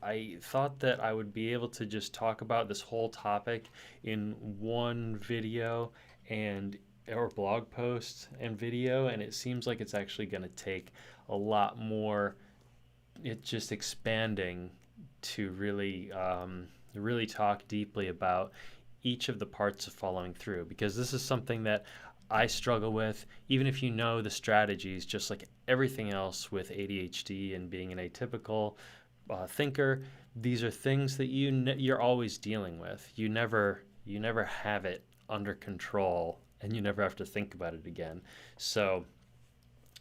I thought that I would be able to just talk about this whole topic in one video and or blog post and video, and it seems like it's actually going to take a lot more. It's just expanding to really talk deeply about each of the parts of following through, because this is something that I struggle with. Even if you know the strategies, just like everything else with ADHD and being an atypical thinker, these are things that you're always dealing with. You never have it under control, and you never have to think about it again. So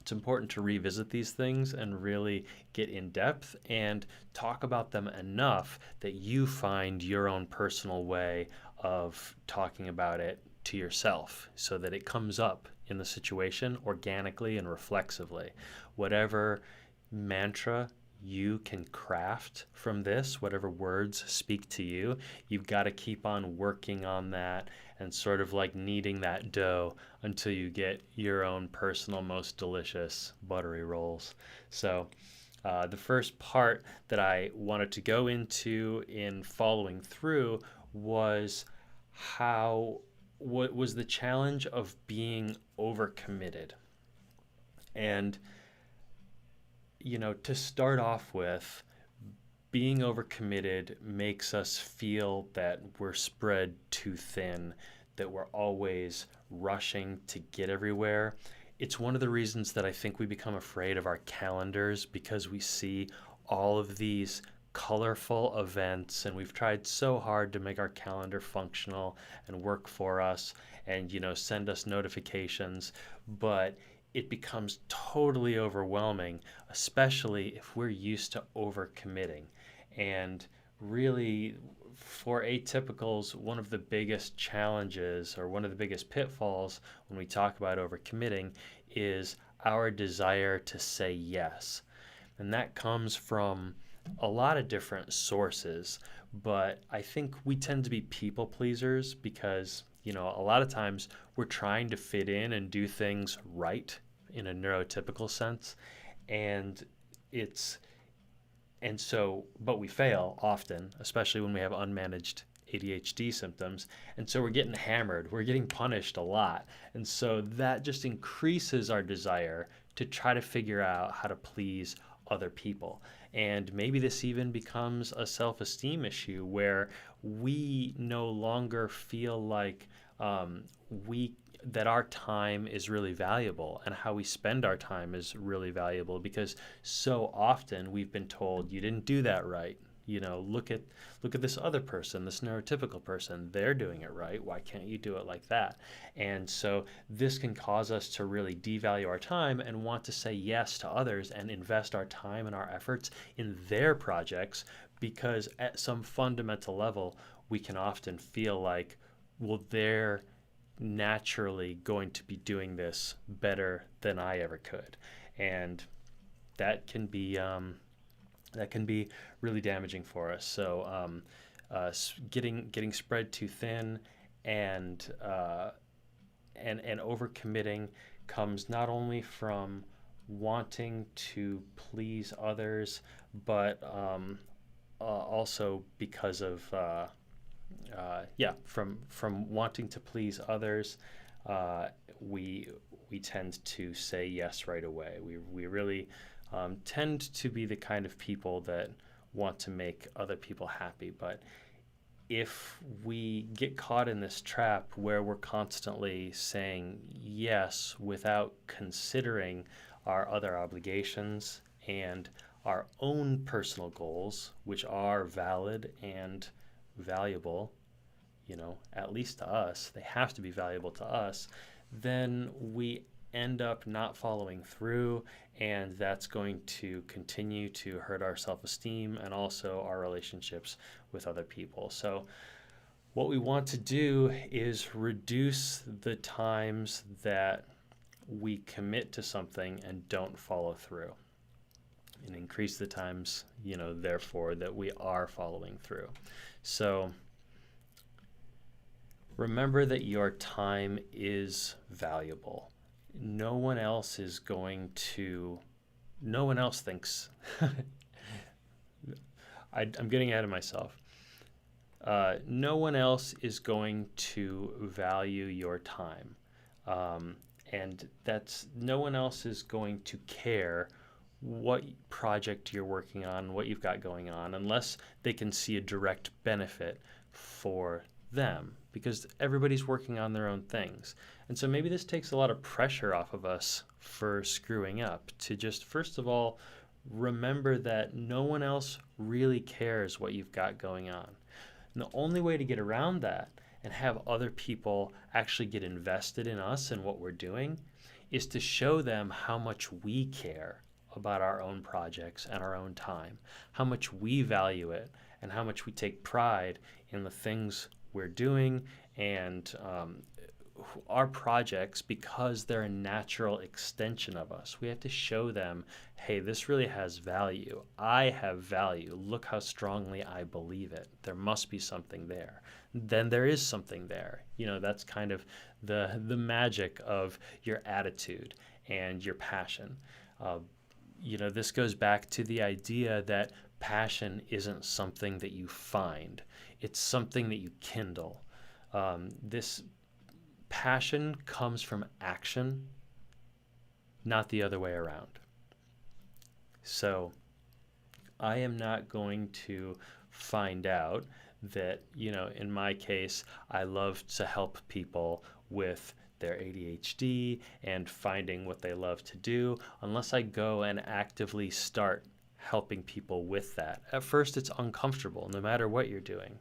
it's important to revisit these things and really get in depth and talk about them enough that you find your own personal way of talking about it to yourself so that it comes up in the situation organically and reflexively. Whatever mantra you can craft from this, whatever words speak to you, you've got to keep on working on that and sort of like kneading that dough until you get your own personal, most delicious buttery rolls. So, the first part that I wanted to go into in following through was what was the challenge of being overcommitted. And to start off with, being overcommitted makes us feel that we're spread too thin, that we're always rushing to get everywhere. It's one of the reasons that I think we become afraid of our calendars, because we see all of these colorful events, and we've tried so hard to make our calendar functional and work for us and send us notifications, but it becomes totally overwhelming, especially if we're used to overcommitting. And really, for atypicals, one of the biggest challenges or one of the biggest pitfalls when we talk about overcommitting is our desire to say yes. And that comes from a lot of different sources, but I think we tend to be people pleasers because, a lot of times we're trying to fit in and do things right in a neurotypical sense, and it's and so but we fail often, especially when we have unmanaged ADHD symptoms, and so we're getting hammered, we're getting punished a lot, and so that just increases our desire to try to figure out how to please other people. And maybe this even becomes a self-esteem issue where we no longer feel like we that our time is really valuable, and how we spend our time is really valuable, because so often we've been told, you didn't do that right. Look at this other person, this neurotypical person, they're doing it right, why can't you do it like that? And so this can cause us to really devalue our time and want to say yes to others and invest our time and our efforts in their projects, because at some fundamental level we can often feel like, well, they're naturally going to be doing this better than I ever could. And that can be really damaging for us. So getting spread too thin and overcommitting comes not only from wanting to please others, but also because of from wanting to please others, we tend to say yes right away. We really tend to be the kind of people that want to make other people happy. But if we get caught in this trap where we're constantly saying yes without considering our other obligations and our own personal goals, which are valid and valuable, at least to us, they have to be valuable to us, then we end up not following through, and that's going to continue to hurt our self-esteem and also our relationships with other people. So what we want to do is reduce the times that we commit to something and don't follow through, and increase the times, therefore, that we are following through. So remember that your time is valuable. No one else thinks, I'm getting ahead of myself. No one else is going to value your time. And that's no one else is going to care what project you're working on, what you've got going on, unless they can see a direct benefit for them, because everybody's working on their own things. And so maybe this takes a lot of pressure off of us for screwing up, to just, first of all, remember that no one else really cares what you've got going on. And the only way to get around that and have other people actually get invested in us and what we're doing is to show them how much we care about our own projects and our own time, how much we value it, and how much we take pride in the things we're doing and our projects, because they're a natural extension of us. We have to show them, hey, this really has value. I have value. Look how strongly I believe it. There must be something there. Then there is something there. That's kind of the magic of your attitude and your passion. This goes back to the idea that passion isn't something that you find. It's something that you kindle. This passion comes from action, not the other way around. So I am not going to find out that, in my case, I love to help people with their ADHD and finding what they love to do unless I go and actively start helping people with that. At first, it's uncomfortable, no matter what you're doing.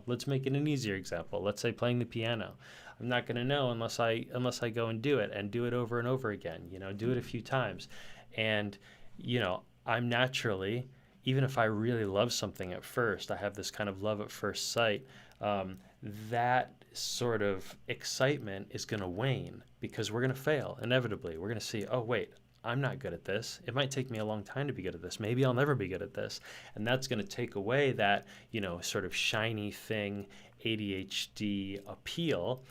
Let's make it an easier example. Let's say playing the piano. I'm not going to know unless I go and do it over and over again. Do it a few times, and I'm naturally, even if I really love something at first, I have this kind of love at first sight. That sort of excitement is going to wane because we're going to fail inevitably. We're going to see, oh wait, I'm not good at this. It might take me a long time to be good at this. Maybe I'll never be good at this. And that's going to take away that, sort of shiny thing, ADHD appeal.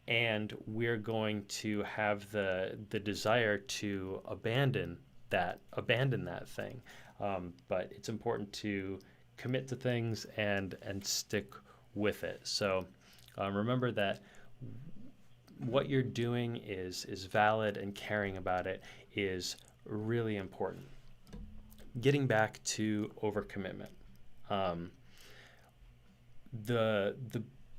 And we're going to have the desire to abandon that thing. But it's important to commit to things and stick with it. So remember that what you're doing is valid, and caring about it is really important. Getting back to overcommitment, the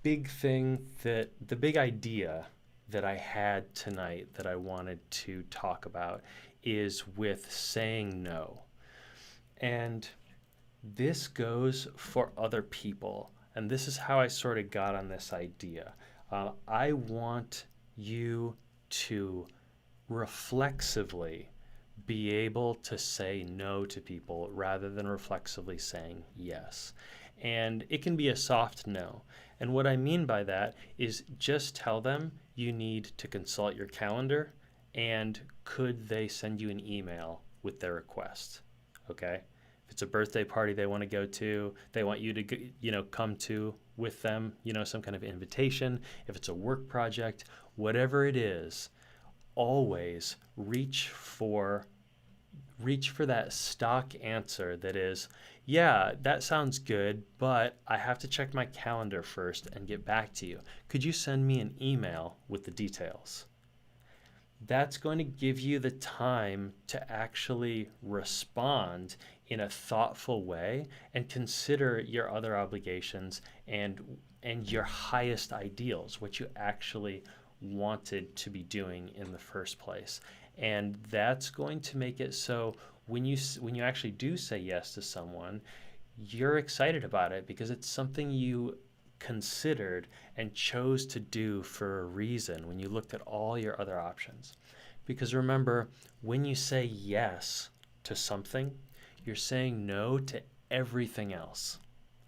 big idea that I had tonight that I wanted to talk about is with saying no. And this goes for other people. And this is how I sort of got on this idea. I want you to reflexively be able to say no to people rather than reflexively saying yes. And it can be a soft no. And what I mean by that is just tell them you need to consult your calendar, and could they send you an email with their request, okay? If it's a birthday party they want to go to, they want you to, come to with them, some kind of invitation. If it's a work project, whatever it is, always reach for that stock answer that is, yeah, that sounds good, but I have to check my calendar first and get back to you. Could you send me an email with the details? That's going to give you the time to actually respond in a thoughtful way and consider your other obligations and your highest ideals, what you actually wanted to be doing in the first place. And that's going to make it so when you actually do say yes to someone, you're excited about it because it's something you considered and chose to do for a reason when you looked at all your other options. Because remember, when you say yes to something, you're saying no to everything else,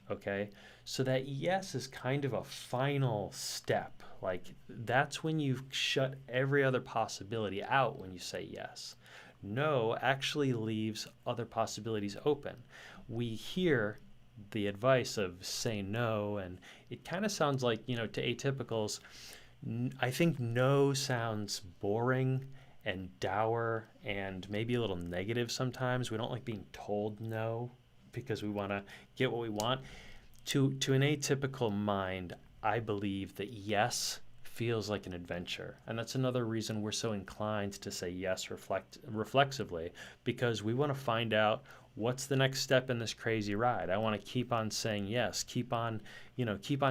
okay? So that yes is kind of a final step. Like, that's when you've shut every other possibility out when you say yes. No actually leaves other possibilities open. We hear the advice of say no, and it kind of sounds like, to atypicals, I think no sounds boring and dour and maybe a little negative sometimes. We don't like being told no, because we want to get what we want. To an atypical mind, I believe that yes feels like an adventure. And that's another reason we're so inclined to say yes reflexively, because we want to find out what's the next step in this crazy ride. I want to keep on saying yes, keep on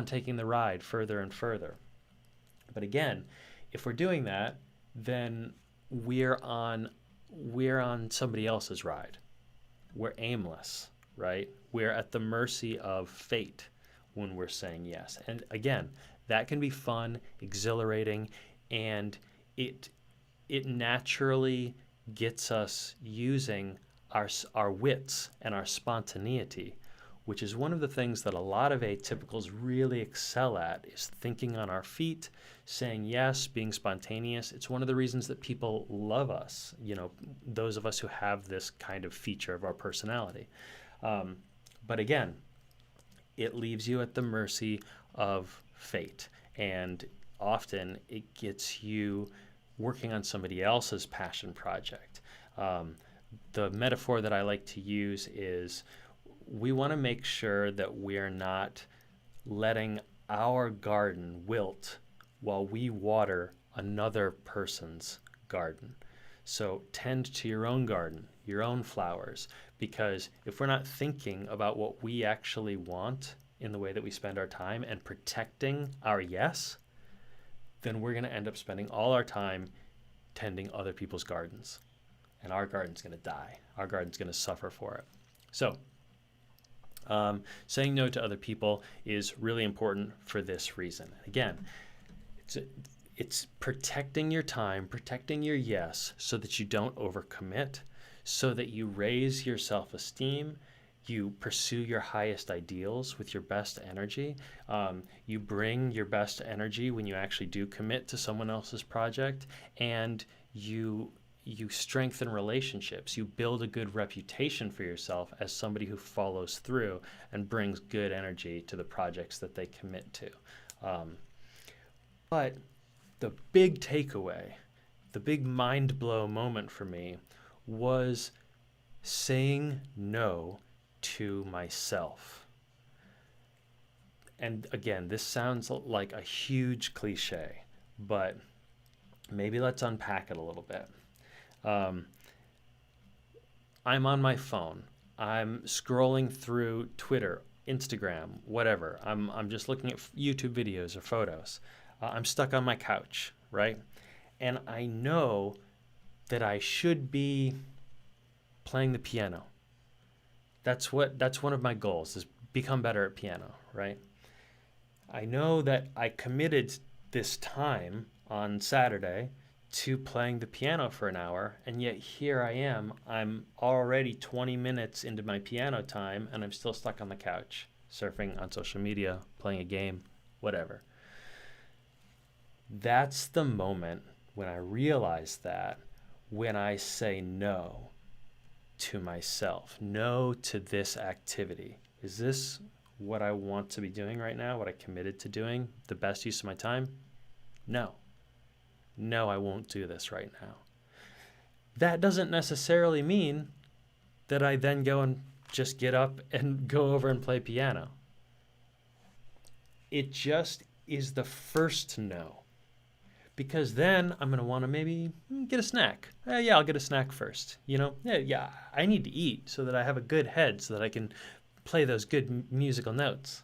taking the ride further and further. But again, if we're doing that, then we're on somebody else's ride. We're aimless, right? We're at the mercy of fate when we're saying yes. And again, that can be fun, exhilarating, and it naturally gets us using our wits and our spontaneity, which is one of the things that a lot of atypicals really excel at, is thinking on our feet, saying yes, being spontaneous. It's one of the reasons that people love us, those of us who have this kind of feature of our personality. But again, it leaves you at the mercy of fate, and often it gets you working on somebody else's passion project. The metaphor that I like to use is we want to make sure that we're not letting our garden wilt while we water another person's garden. So tend to your own garden, your own flowers, because if we're not thinking about what we actually want in the way that we spend our time and protecting our yes, then we're going to end up spending all our time tending other people's gardens. And our garden's going to die. Our garden's going to suffer for it. So saying no to other people is really important for this reason. Again, it's protecting your time, protecting your yes, so that you don't overcommit, so that you raise your self-esteem, you pursue your highest ideals with your best energy. You bring your best energy when you actually do commit to someone else's project, and you strengthen relationships. You build a good reputation for yourself as somebody who follows through and brings good energy to the projects that they commit to. But the big takeaway, the big mind blow moment for me was saying no to myself. And again, this sounds like a huge cliche, but maybe let's unpack it a little bit. I'm on my phone. I'm scrolling through Twitter, Instagram, whatever. I'm just looking at YouTube videos or photos. I'm stuck on my couch, right? And I know that I should be playing the piano. That's one of my goals, is become better at piano, right? I know that I committed this time on Saturday to playing the piano for an hour, and yet here I am. I'm already 20 minutes into my piano time, and I'm still stuck on the couch, surfing on social media, playing a game, whatever. That's the moment when I realize that, when I say no to myself, no to this activity. Is this what I want to be doing right now, what I committed to doing, the best use of my time? No, I won't do this right now. That doesn't necessarily mean that I then go and just get up and go over and play piano. It just is the first no. Because then I'm going to want to maybe get a snack. I'll get a snack first. I need to eat so that I have a good head, so that I can play those good musical notes.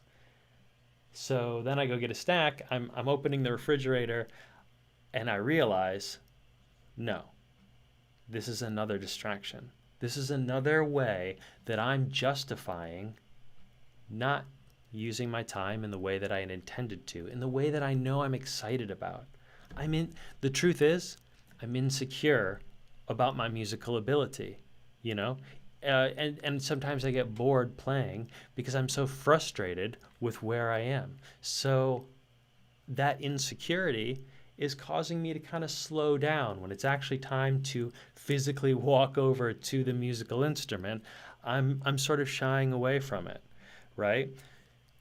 So then I go get a snack. I'm opening the refrigerator, and I realize, no, this is another distraction. This is another way that I'm justifying not using my time in the way that I had intended to, in the way that I know I'm excited about. The truth is, I'm insecure about my musical ability, and sometimes I get bored playing because I'm so frustrated with where I am. So that insecurity is causing me to kind of slow down when it's actually time to physically walk over to the musical instrument. I'm sort of shying away from it, right?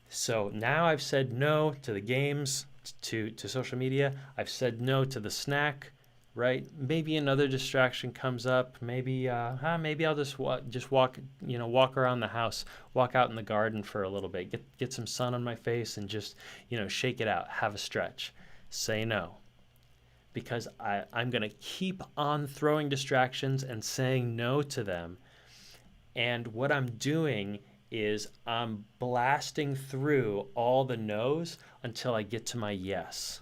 So now I've said no to the games, to social media. I've said no to the snack. right? Maybe another distraction comes up. Maybe I'll just walk, walk around the house, walk out in the garden for a little bit, get some sun on my face, and just, shake it out, have a stretch. Say no, because I'm gonna keep on throwing distractions and saying no to them. And what I'm doing is I'm blasting through all the no's until I get to my yes.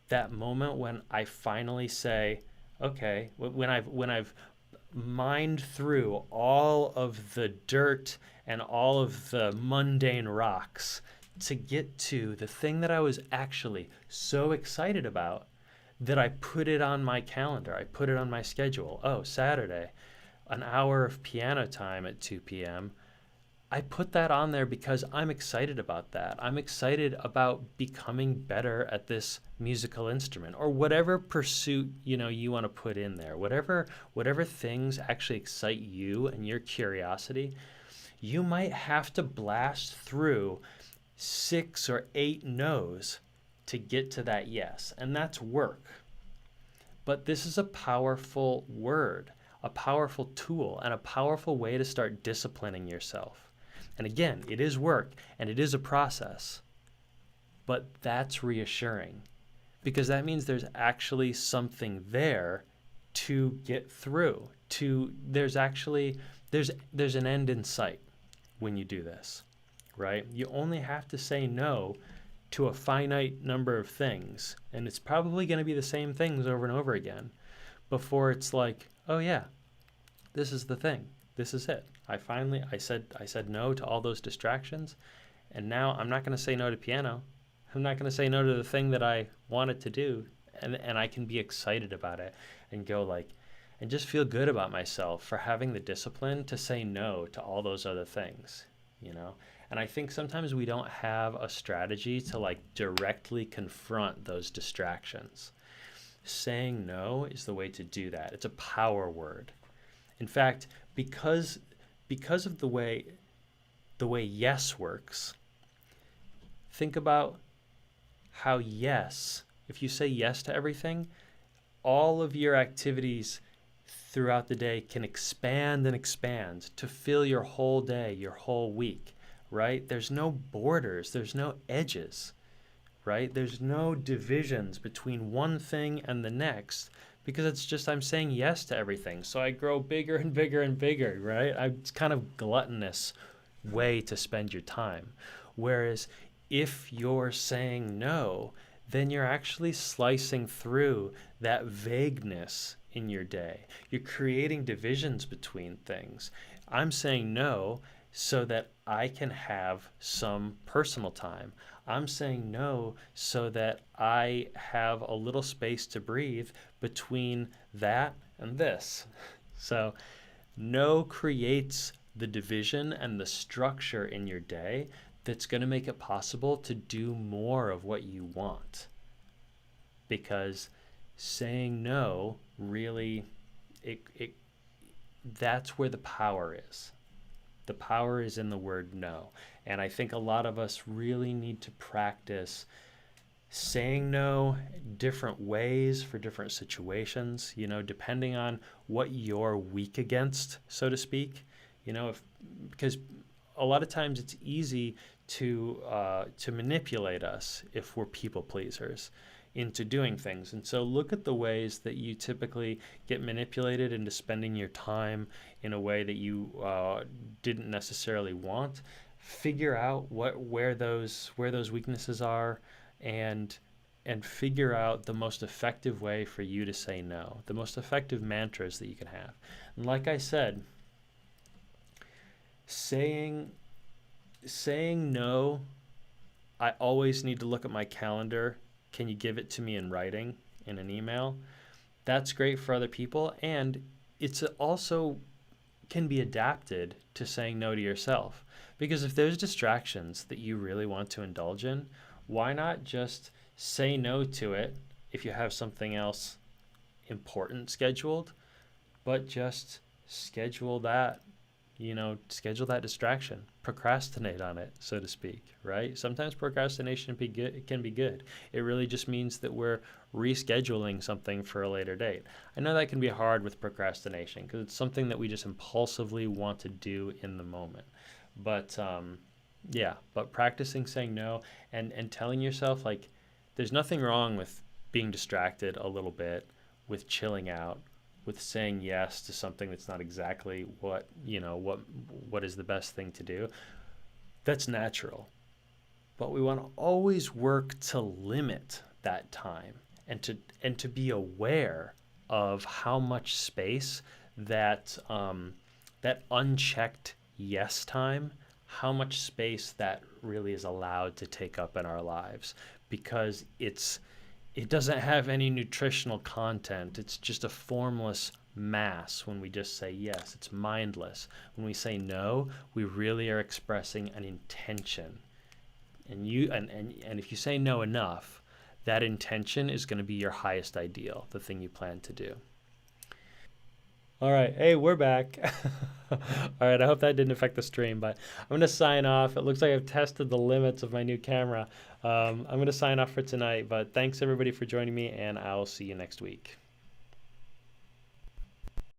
That moment when I finally say, okay, when I've mined through all of the dirt and all of the mundane rocks to get to the thing that I was actually so excited about that I put it on my calendar. I put it on my schedule. Oh, Saturday, an hour of piano time at 2 p.m. I put that on there because I'm excited about that. I'm excited about becoming better at this musical instrument, or whatever pursuit, you want to put in there. Whatever things actually excite you and your curiosity. You might have to blast through 6 or 8 no's to get to that yes, and that's work. But this is a powerful word, a powerful tool, and a powerful way to start disciplining yourself. And again, it is work and it is a process, but that's reassuring because that means there's actually something there to get through. There's an end in sight when you do this, right? You only have to say no to a finite number of things, and it's probably going to be the same things over and over again before it's like, oh yeah, this is the thing. This is it. I said no to all those distractions, and now I'm not going to say no to piano. I'm not going to say no to the thing that I wanted to do, and I can be excited about it and go and just feel good about myself for having the discipline to say no to all those other things, And I think sometimes we don't have a strategy to directly confront those distractions. Saying no is the way to do that. It's a power word. In fact, because of the way yes works, think about how if you say yes to everything, all of your activities throughout the day can expand and expand to fill your whole day, your whole week, right? There's no borders, there's no edges, right? There's no divisions between one thing and the next, because it's just I'm saying yes to everything. So I grow bigger and bigger and bigger, right? It's kind of gluttonous way to spend your time. Whereas if you're saying no, then you're actually slicing through that vagueness in your day. You're creating divisions between things. I'm saying no so that I can have some personal time. I'm saying no so that I have a little space to breathe between that and this. So no creates the division and the structure in your day that's going to make it possible to do more of what you want. Because saying no really, that's where the power is. The power is in the word no. And I think a lot of us really need to practice saying no different ways for different situations, depending on what you're weak against, so to speak. Because a lot of times it's easy to manipulate us if we're people pleasers into doing things. And so look at the ways that you typically get manipulated into spending your time in a way that you didn't necessarily want. Figure out where those weaknesses are, and figure out the most effective way for you to say no, the most effective mantras that you can have. And like I said, saying no, I always need to look at my calendar. Can you give it to me in writing, in an email? That's great for other people, and it's also can be adapted to saying no to yourself. Because if there's distractions that you really want to indulge in, why not just say no to it if you have something else important scheduled, but just schedule that, schedule that distraction, procrastinate on it, so to speak, right? Sometimes procrastination can be good. It really just means that we're rescheduling something for a later date. I know that can be hard with procrastination because it's something that we just impulsively want to do in the moment. But yeah, but practicing saying no and telling yourself, like, there's nothing wrong with being distracted a little bit, with chilling out, with saying yes to something that's not exactly what is the best thing to do. That's natural. But we want to always work to limit that time and to be aware of how much space that unchecked yes time, how much space that really is allowed to take up in our lives, because it doesn't have any nutritional content. It's just a formless mass when we just say yes. It's mindless. When we say no, we really are expressing an intention. And if you say no enough, that intention is going to be your highest ideal, the thing you plan to do. All right. Hey, we're back. All right. I hope that didn't affect the stream, but I'm going to sign off. It looks like I've tested the limits of my new camera. I'm going to sign off for tonight, but thanks everybody for joining me, and I'll see you next week.